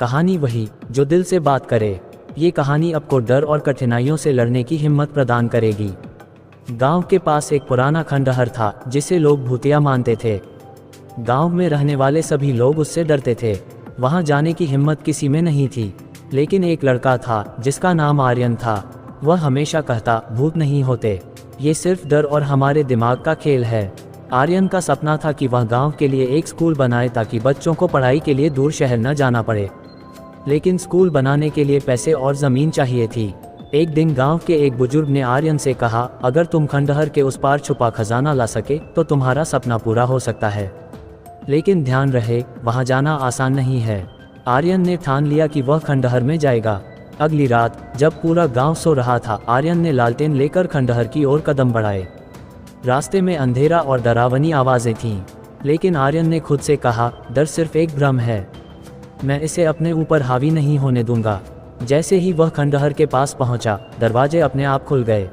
कहानी वही जो दिल से बात करे। ये कहानी आपको डर और कठिनाइयों से लड़ने की हिम्मत प्रदान करेगी। गांव के पास एक पुराना खंडहर था जिसे लोग भूतिया मानते थे। गांव में रहने वाले सभी लोग उससे डरते थे। वहां जाने की हिम्मत किसी में नहीं थी। लेकिन एक लड़का था जिसका नाम आर्यन था। वह हमेशा कहता, भूत नहीं होते, ये सिर्फ डर और हमारे दिमाग का खेल है। आर्यन का सपना था कि वह गांव के लिए एक स्कूल बनाए ताकि बच्चों को पढ़ाई के लिए दूर शहर न जाना पड़े। लेकिन स्कूल बनाने के लिए पैसे और ज़मीन चाहिए थी। एक दिन गांव के एक बुजुर्ग ने आर्यन से कहा, अगर तुम खंडहर के उस पार छुपा खजाना ला सके तो तुम्हारा सपना पूरा हो सकता है। लेकिन ध्यान रहे, वहां जाना आसान नहीं है। आर्यन ने ठान लिया कि वह खंडहर में जाएगा। अगली रात जब पूरा गांव सो रहा था, आर्यन ने लालटेन लेकर खंडहर की ओर कदम बढ़ाए। रास्ते में अंधेरा और डरावनी आवाज़ें थीं, लेकिन आर्यन ने खुद से कहा, डर सिर्फ एक भ्रम है, मैं इसे अपने ऊपर हावी नहीं होने दूंगा। जैसे ही वह खंडहर के पास पहुंचा, दरवाजे अपने आप खुल गए।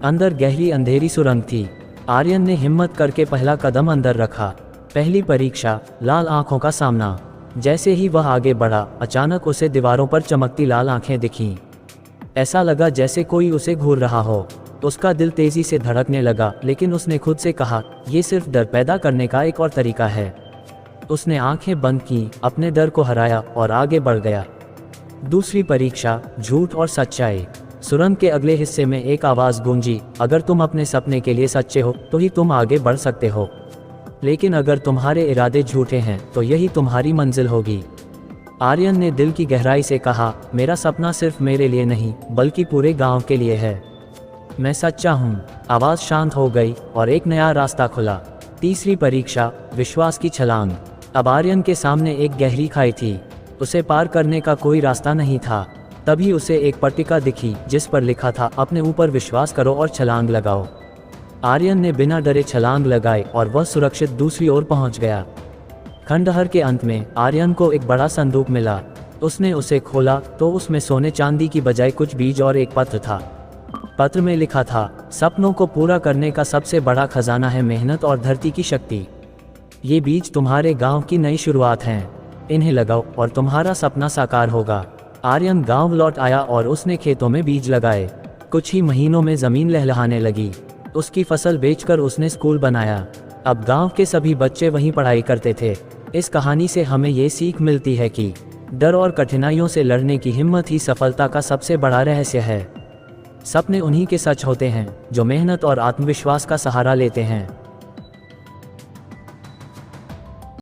अंदर गहरी अंधेरी सुरंग थी। आर्यन ने हिम्मत करके पहला कदम अंदर रखा। पहली परीक्षा, लाल आंखों का सामना। जैसे ही वह आगे बढ़ा, अचानक उसे दीवारों पर चमकती लाल आंखें दिखीं। ऐसा लगा जैसे कोई उसे घूर रहा हो। उसका दिल तेजी से धड़कने लगा, लेकिन उसने खुद से कहा, यह सिर्फ डर पैदा करने का एक और तरीका है। उसने आंखें बंद की, अपने डर को हराया और आगे बढ़ गया। दूसरी परीक्षा, झूठ और सच्चाई। सुरंग के अगले हिस्से में एक आवाज़ गूंजी, अगर तुम अपने सपने के लिए सच्चे हो तो ही तुम आगे बढ़ सकते हो, लेकिन अगर तुम्हारे इरादे झूठे हैं तो यही तुम्हारी मंजिल होगी। आर्यन ने दिल की गहराई से कहा, मेरा सपना सिर्फ मेरे लिए नहीं बल्कि पूरे गांव के लिए है। मैं सच्चा हूँ। आवाज़ शांत हो गई और एक नया रास्ता खुला। तीसरी परीक्षा, विश्वास की छलांग। अब आर्यन के सामने एक गहरी खाई थी। उसे पार करने का कोई रास्ता नहीं था। तभी उसे एक पट्टिका दिखी जिस पर लिखा था, अपने ऊपर विश्वास करो और छलांग लगाओ। आर्यन ने बिना डरे छलांग लगाई और वह सुरक्षित दूसरी ओर पहुंच गया। खंडहर के अंत में आर्यन को एक बड़ा संदूक मिला। उसने उसे खोला तो उसमें सोने चांदी की बजाय कुछ बीज और एक पत्र था। पत्र में लिखा था, सपनों को पूरा करने का सबसे बड़ा खजाना है मेहनत और धरती की शक्ति। ये बीज तुम्हारे गांव की नई शुरुआत हैं। इन्हें लगाओ और तुम्हारा सपना साकार होगा। आर्यन गांव लौट आया और उसने खेतों में बीज लगाए। कुछ ही महीनों में जमीन लहलहाने लगी। उसकी फसल बेचकर उसने स्कूल बनाया। अब गांव के सभी बच्चे वहीं पढ़ाई करते थे। इस कहानी से हमें ये सीख मिलती है कि डर और कठिनाइयों से लड़ने की हिम्मत ही सफलता का सबसे बड़ा रहस्य है। सपने उन्हीं के सच होते हैं जो मेहनत और आत्मविश्वास का सहारा लेते हैं।